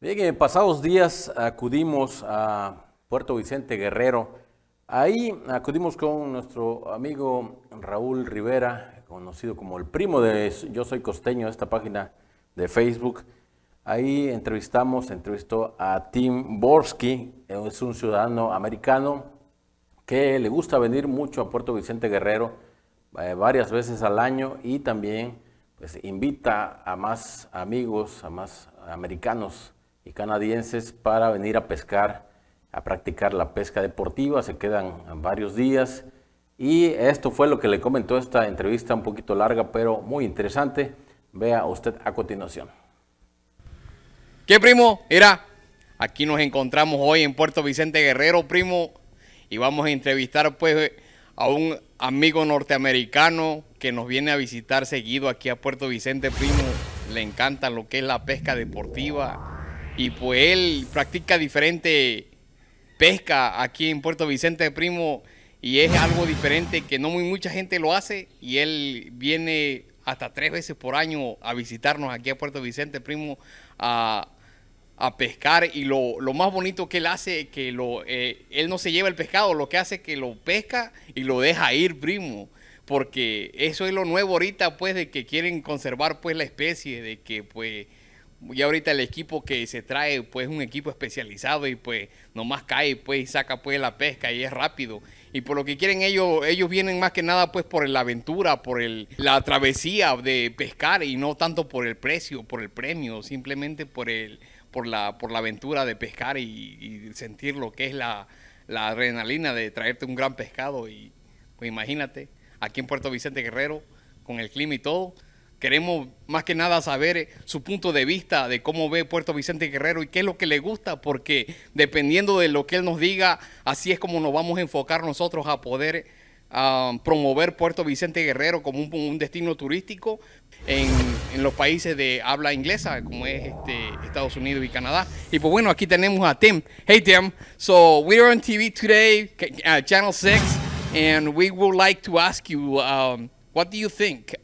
Bien, en pasados días acudimos a Puerto Vicente Guerrero. Ahí acudimos con nuestro amigo Raúl Rivera, conocido como el primo de Yo Soy Costeño, esta página de Facebook. Ahí entrevistó a Tim Borsky, es un ciudadano americano que le gusta venir mucho a Puerto Vicente Guerrero varias veces al año y también pues, invita a más amigos, a más americanos y canadienses para venir a pescar, a practicar la pesca deportiva. Se quedan varios días y esto fue lo que le comentó esta entrevista, un poquito larga pero muy interesante. Vea usted a continuación. ¿Qué, primo? Mira, aquí nos encontramos hoy en Puerto Vicente Guerrero, primo, y vamos a entrevistar pues a un amigo norteamericano que nos viene a visitar seguido aquí a Puerto Vicente, primo. Le encanta lo que es la pesca deportiva y pues él practica diferente pesca aquí en Puerto Vicente, primo, y es algo diferente que no mucha gente lo hace, y él viene hasta 3 veces por año a visitarnos aquí a Puerto Vicente, primo, a pescar. Y lo más bonito que él hace es que él no se lleva el pescado, lo que hace es que lo pesca y lo deja ir, primo, porque eso es lo nuevo ahorita, pues, de que quieren conservar pues la especie, de que pues ya ahorita el equipo que se trae pues es un equipo especializado y pues nomás cae pues y saca pues la pesca y es rápido. Y por lo que quieren ellos vienen más que nada pues por la aventura, por la travesía de pescar, y no tanto por el precio, por el premio, simplemente por la aventura de pescar y sentir lo que es la adrenalina de traerte un gran pescado. Y pues imagínate, aquí en Puerto Vicente Guerrero, con el clima y todo, queremos más que nada saber su punto de vista de cómo ve Puerto Vicente Guerrero y qué es lo que le gusta, porque dependiendo de lo que él nos diga, así es como nos vamos a enfocar nosotros a poder promover Puerto Vicente Guerrero como un destino turístico en los países de habla inglesa, como es Estados Unidos y Canadá. Y pues bueno, aquí tenemos a Tim. Hey Tim, so we're on TV today, Channel 6, and we would like to ask you, what do you think?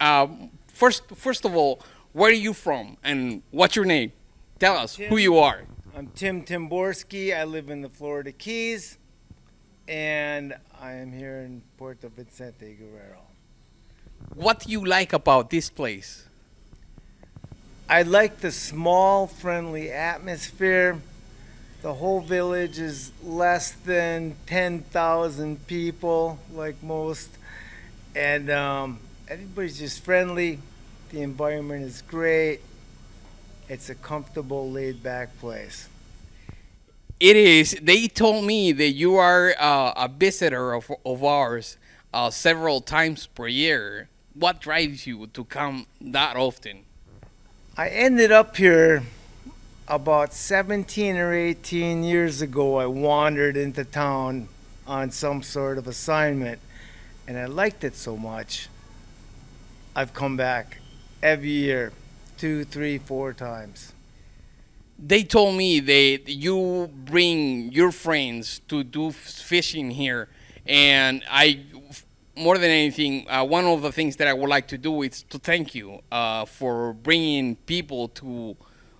First of all, where are you from and what's your name? Tell us who you are. I'm Tim Borsky. I live in the Florida Keys, and I am here in Puerto Vicente Guerrero. What do you like about this place? I like the small, friendly atmosphere. The whole village is less than 10,000 people, like most, and everybody's just friendly. The environment is great. It's a comfortable, laid-back place. It is. They told me that you are a visitor of ours several times per year. What drives you to come that often? I ended up here about 17 or 18 years ago. I wandered into town on some sort of assignment, and I liked it so much. I've come back every year, 2, 3, 4 times. They told me that you bring your friends to do fishing here, and more than anything, one of the things that I would like to do is to thank you for bringing people to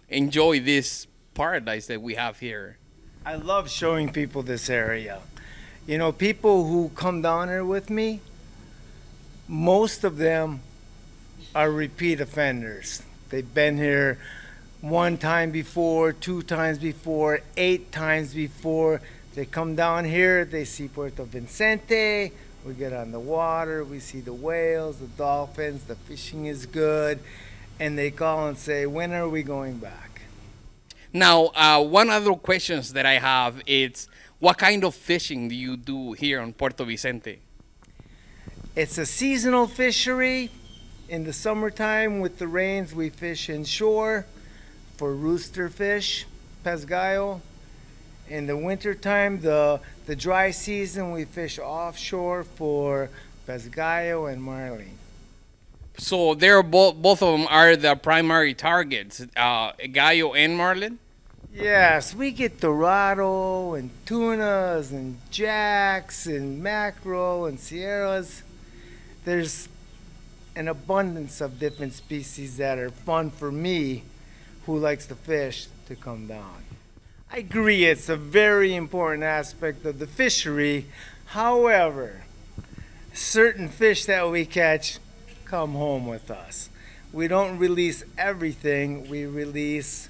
enjoy this paradise that we have here. I love showing people this area. You know, people who come down here with me, most of them are repeat offenders. They've been here 1 time before, 2 times before, 8 times before. They come down here, they see Puerto Vicente, we get on the water, we see the whales, the dolphins, the fishing is good, and they call and say, when are we going back? Now, one other questions that I have is, what kind of fishing do you do here on Puerto Vicente? It's a seasonal fishery. In the summertime, with the rains, we fish inshore for rooster fish, pez gallo. In the wintertime, the dry season, we fish offshore for pez gallo and marlin. So they're both of them are the primary targets, gallo and marlin? Yes, we get dorado and tunas and jacks and mackerel and sierras. There's an abundance of different species that are fun for me, who likes to fish, to come down. I agree, it's a very important aspect of the fishery. However, certain fish that we catch come home with us. We don't release everything. We release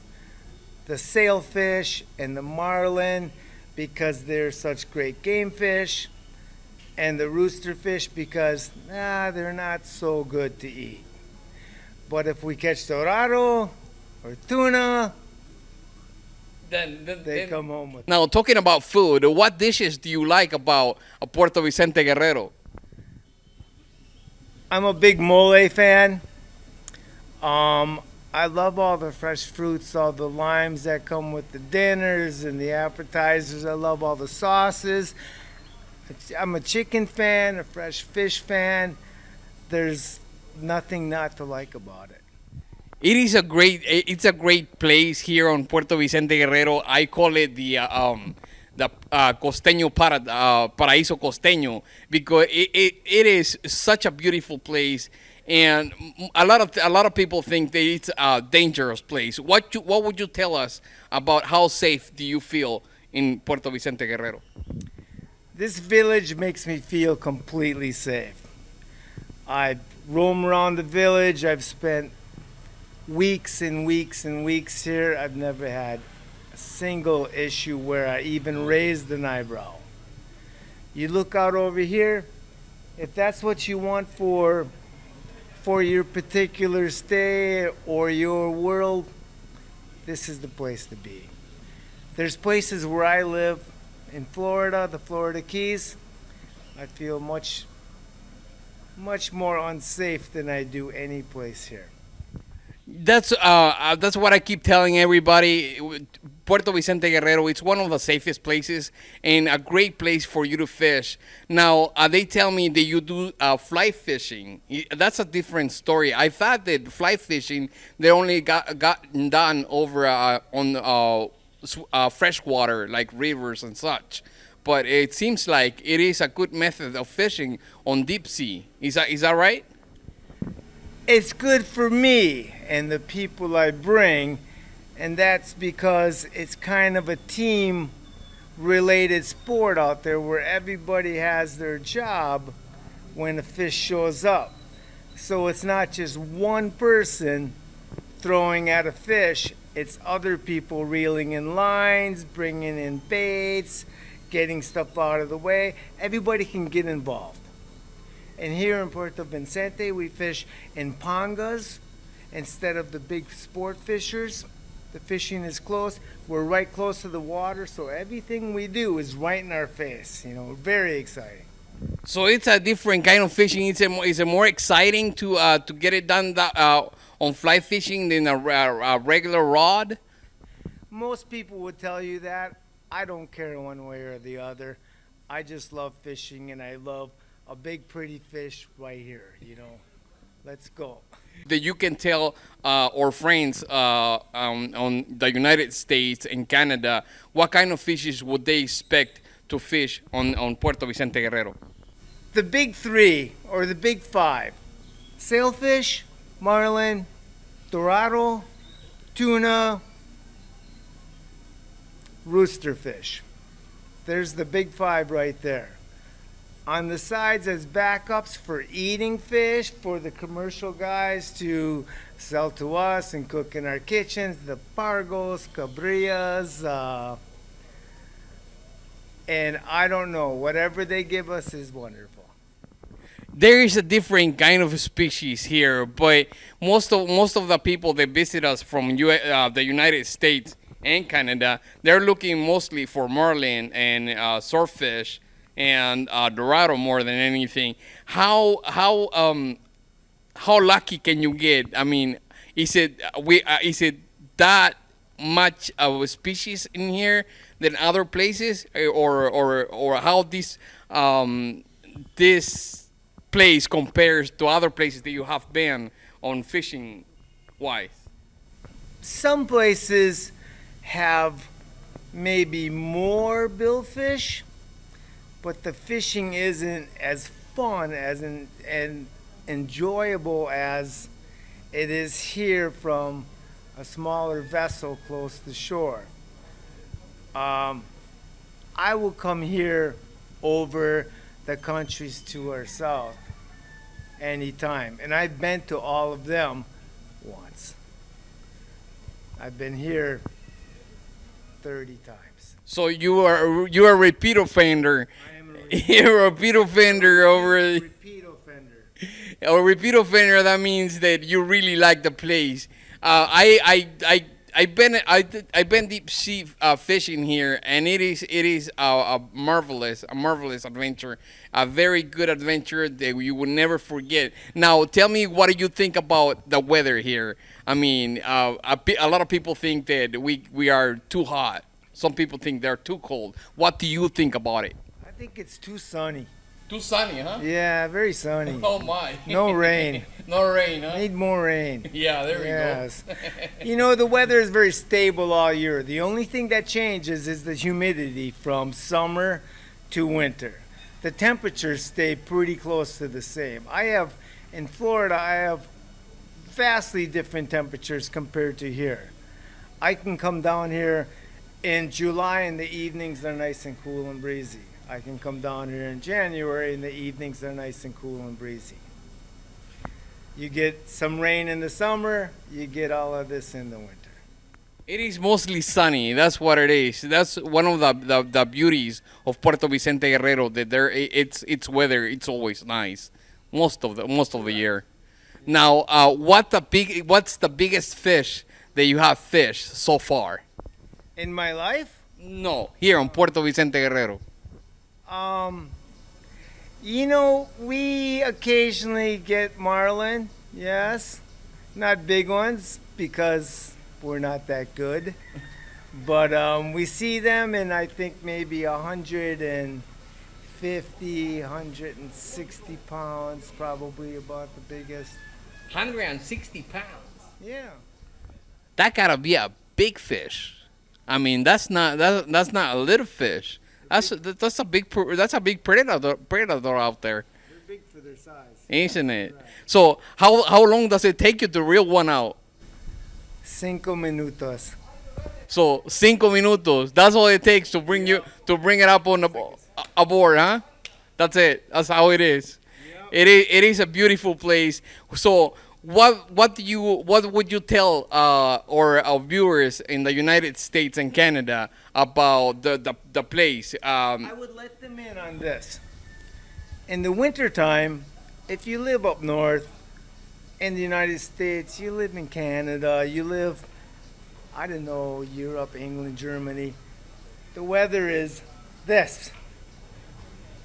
the sailfish and the marlin because they're such great game fish, and the rooster fish because they're not so good to eat. But if we catch dorado or tuna, they come home with. Now, talking about food, what dishes do you like about Puerto Vicente Guerrero? I'm a big mole fan. I love all the fresh fruits, all the limes that come with the dinners and the appetizers. I love all the sauces. I'm a chicken fan, a fresh fish fan. There's nothing not to like about it. It's a great place here on Puerto Vicente Guerrero. I call it the costeño paraíso costeño because it is such a beautiful place, and a lot of people think that it's a dangerous place. What would you tell us about how safe do you feel in Puerto Vicente Guerrero? This village makes me feel completely safe. I roam around the village. I've spent weeks and weeks and weeks here. I've never had a single issue where I even raised an eyebrow. You look out over here, if that's what you want for your particular stay or your world, this is the place to be. There's places where I live in Florida, the Florida Keys. I feel much more unsafe than I do any place here. That's what I keep telling everybody. Puerto Vicente Guerrero, it's one of the safest places and a great place for you to fish. Now, they tell me that you do fly fishing. That's a different story. I thought that fly fishing, they only got done over on freshwater, like rivers and such. But it seems like it is a good method of fishing on deep sea. Is that right? It's good for me and the people I bring, and that's because it's kind of a team-related sport out there where everybody has their job when a fish shows up. So it's not just one person throwing at a fish, it's other people reeling in lines, bringing in baits, getting stuff out of the way. Everybody can get involved. And here in Puerto Vicente, we fish in pangas instead of the big sport fishers. The fishing is close. We're right close to the water, so everything we do is right in our face. You know, very exciting. So it's a different kind of fishing. Is it more exciting to get it done on fly fishing than a regular rod? Most people would tell you that. I don't care one way or the other. I just love fishing, and I love a big pretty fish right here, you know. Let's go. That you can tell our friends on the United States and Canada what kind of fishes would they expect to fish on Puerto Vicente Guerrero? The big three, or the big five: sailfish, marlin, dorado, tuna, roosterfish. There's the big five right there. On the sides as backups for eating fish, for the commercial guys to sell to us and cook in our kitchens, the pargos, cabrillas, and I don't know, whatever they give us is wonderful. There is a different kind of species here, but most of the people that visit us from the United States and Canada, they're looking mostly for marlin and swordfish and dorado more than anything. How lucky can you get? I mean, is it that much of a species in here than other places, or how this place compares to other places that you have been on fishing wise? Some places have maybe more billfish, but the fishing isn't as fun and enjoyable as it is here from a smaller vessel close to shore. I will come here over the countries to our south anytime. And I've been to all of them once. I've been here 30 times. So you're a repeat offender. I am You're a repeat offender over. repeat offender. A repeat offender. That means that you really like the place. I've been deep sea fishing here, and it is a marvelous adventure, a very good adventure that you will never forget. Now, tell me, what do you think about the weather here? I mean, a lot of people think that we are too hot. Some people think they're too cold. What do you think about it? I think it's too sunny. Too sunny, huh? Yeah, very sunny. Oh my. No rain. No rain, huh? Need more rain. Yeah, there Yes. we go. You know, the weather is very stable all year. The only thing that changes is the humidity from summer to winter. The temperatures stay pretty close to the same. In Florida, I have vastly different temperatures compared to here. I can come down here in July and the evenings they're nice and cool and breezy. I can come down here in January and the evenings they're nice and cool and breezy. You get some rain in the summer, you get all of this in the winter. It is mostly sunny. That's what it is. That's one of the beauties of Puerto Vicente Guerrero. That its weather, it's always nice, most of the year. Now, what's the biggest fish that you have fished so far? In my life, No, here on Puerto Vicente Guerrero. you know, we occasionally get marlin, yes. Not big ones because we're not that good. But we see them, and I think maybe 150, 160 pounds, probably about the biggest. 160 pounds. Yeah. That gotta be a big fish. I mean, that's not a little fish. That's a big predator out there, They're big for their size. isn't it? So how long does it take you to reel one out? 5 minutos. So 5 minutos. That's all it takes to bring it up on aboard, huh? That's it. That's how it is. It is a beautiful place. So what would you tell our viewers in the United States and Canada about the place? I would let them in on this. In the wintertime, if you live up north in the United States, you live in Canada, you live, I don't know, Europe, England, Germany, the weather is this,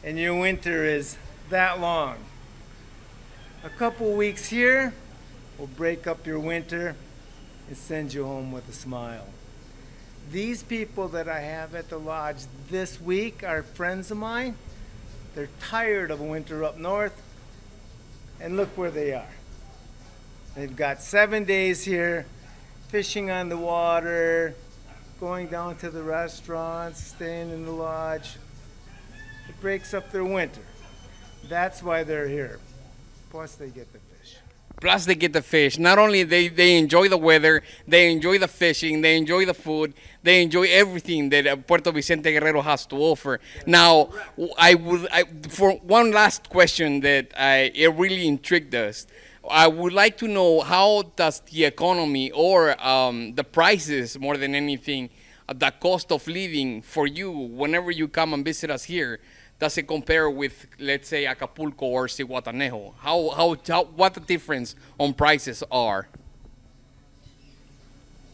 and your winter is that long. A couple weeks here will break up your winter and send you home with a smile. These people that I have at the lodge this week are friends of mine. They're tired of winter up north, and look where they are. They've got 7 days here, fishing on the water, going down to the restaurants, staying in the lodge. It breaks up their winter. That's why they're here. Plus they get the fish. Plus they get the fish. Not only they enjoy the weather, they enjoy the fishing, they enjoy the food, they enjoy everything that Puerto Vicente Guerrero has to offer. Now, for one last question that it really intrigued us, I would like to know, how does the economy or the prices, more than anything, the cost of living for you whenever you come and visit us here, does it compare with, let's say, Acapulco or Zihuatanejo? What the difference on prices are?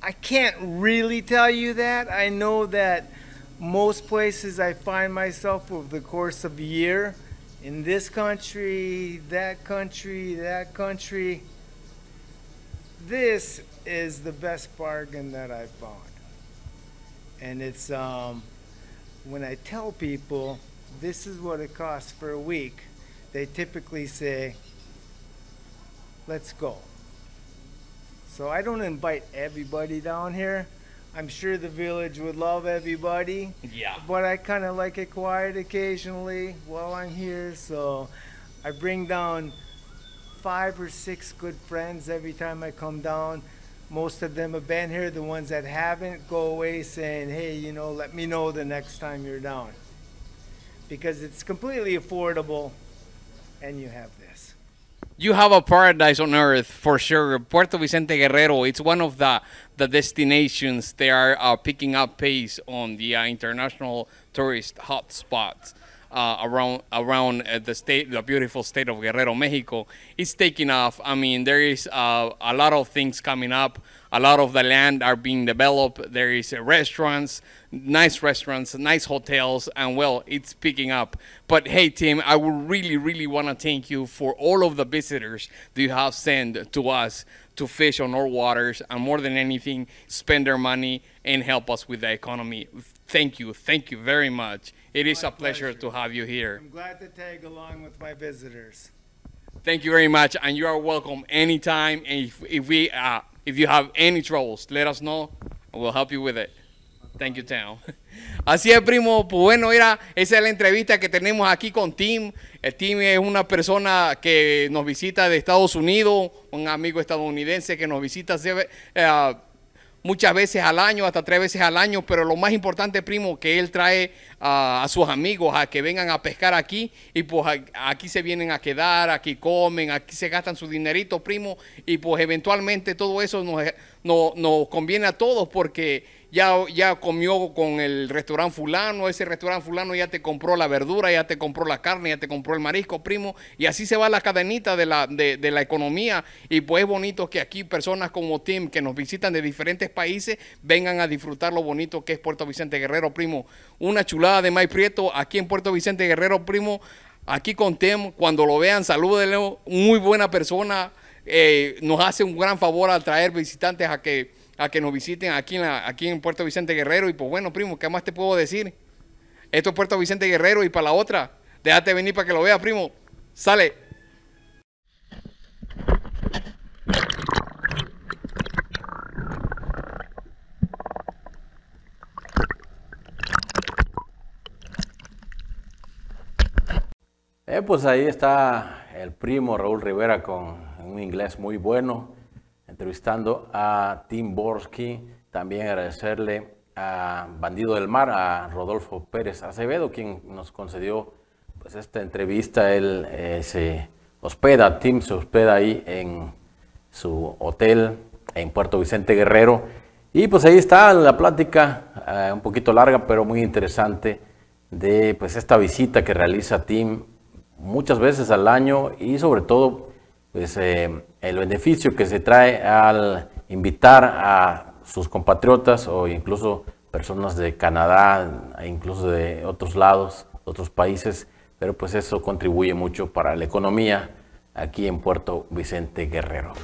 I can't really tell you that. I know that most places I find myself over the course of a year, in this country, that country, that country. This is the best bargain that I've found. And it's, when I tell people this is what it costs for a week, they typically say, let's go. So I don't invite everybody down here. I'm sure the village would love everybody. Yeah. But I kind of like it quiet occasionally while I'm here. So I bring down 5 or 6 good friends every time I come down. Most of them have been here. The ones that haven't, go away saying, hey, you know, let me know the next time you're down. Because it's completely affordable, and you have this. You have a paradise on earth for sure. Puerto Vicente Guerrero, it's one of the destinations they are picking up pace on the international tourist hotspots around the beautiful state of Guerrero, Mexico. It's taking off. I mean, there is a lot of things coming up. A lot of the land are being developed. There is restaurants, nice hotels, and well, it's picking up. But hey, Tim, I would really want to thank you for all of the visitors that you have sent to us to fish on our waters, and more than anything, spend their money and help us with the economy. Thank you very much. It is a pleasure to have you here. I'm glad to tag along with my visitors. Thank you very much, and you are welcome anytime. And if you have any troubles, let us know, and we'll help you with it. Thank you, Tim. Así es, primo. Pues bueno, mira, esa es la entrevista que tenemos aquí con Tim. Tim es una persona que nos visita de Estados Unidos, un amigo estadounidense que nos visita muchas veces al año, hasta 3 veces al año, pero lo más importante, primo, que él trae a sus amigos a que vengan a pescar aquí, y pues aquí se vienen a quedar, aquí comen, aquí se gastan su dinerito, primo, y pues eventualmente todo eso nos conviene a todos, porque ya comió con el restaurante fulano, ese restaurante fulano ya te compró la verdura, ya te compró la carne, ya te compró el marisco, primo, y así se va la cadenita de la economía. Y pues es bonito que aquí personas como Tim, que nos visitan de diferentes países, vengan a disfrutar lo bonito que es Puerto Vicente Guerrero, primo. Una chulada de maíz prieto aquí en Puerto Vicente Guerrero, primo. Aquí con Tim, cuando lo vean, salúdenlo, muy buena persona, nos hace un gran favor al traer visitantes a que nos visiten aquí en Puerto Vicente Guerrero. Y pues bueno, primo, ¿qué más te puedo decir? Esto es Puerto Vicente Guerrero, y para la otra, déjate venir para que lo veas, primo. Sale. Pues ahí está el primo Raúl Rivera con un inglés muy bueno, entrevistando a Tim Borsky. También agradecerle a Bandido del Mar, a Rodolfo Pérez Acevedo, quien nos concedió pues esta entrevista. Él Tim se hospeda ahí en su hotel en Puerto Vicente Guerrero. Y pues ahí está la plática, un poquito larga, pero muy interesante, de pues esta visita que realiza Tim muchas veces al año, y sobre todo pues el beneficio que se trae al invitar a sus compatriotas o incluso personas de Canadá, e incluso de otros lados, otros países, pero pues eso contribuye mucho para la economía aquí en Puerto Vicente Guerrero.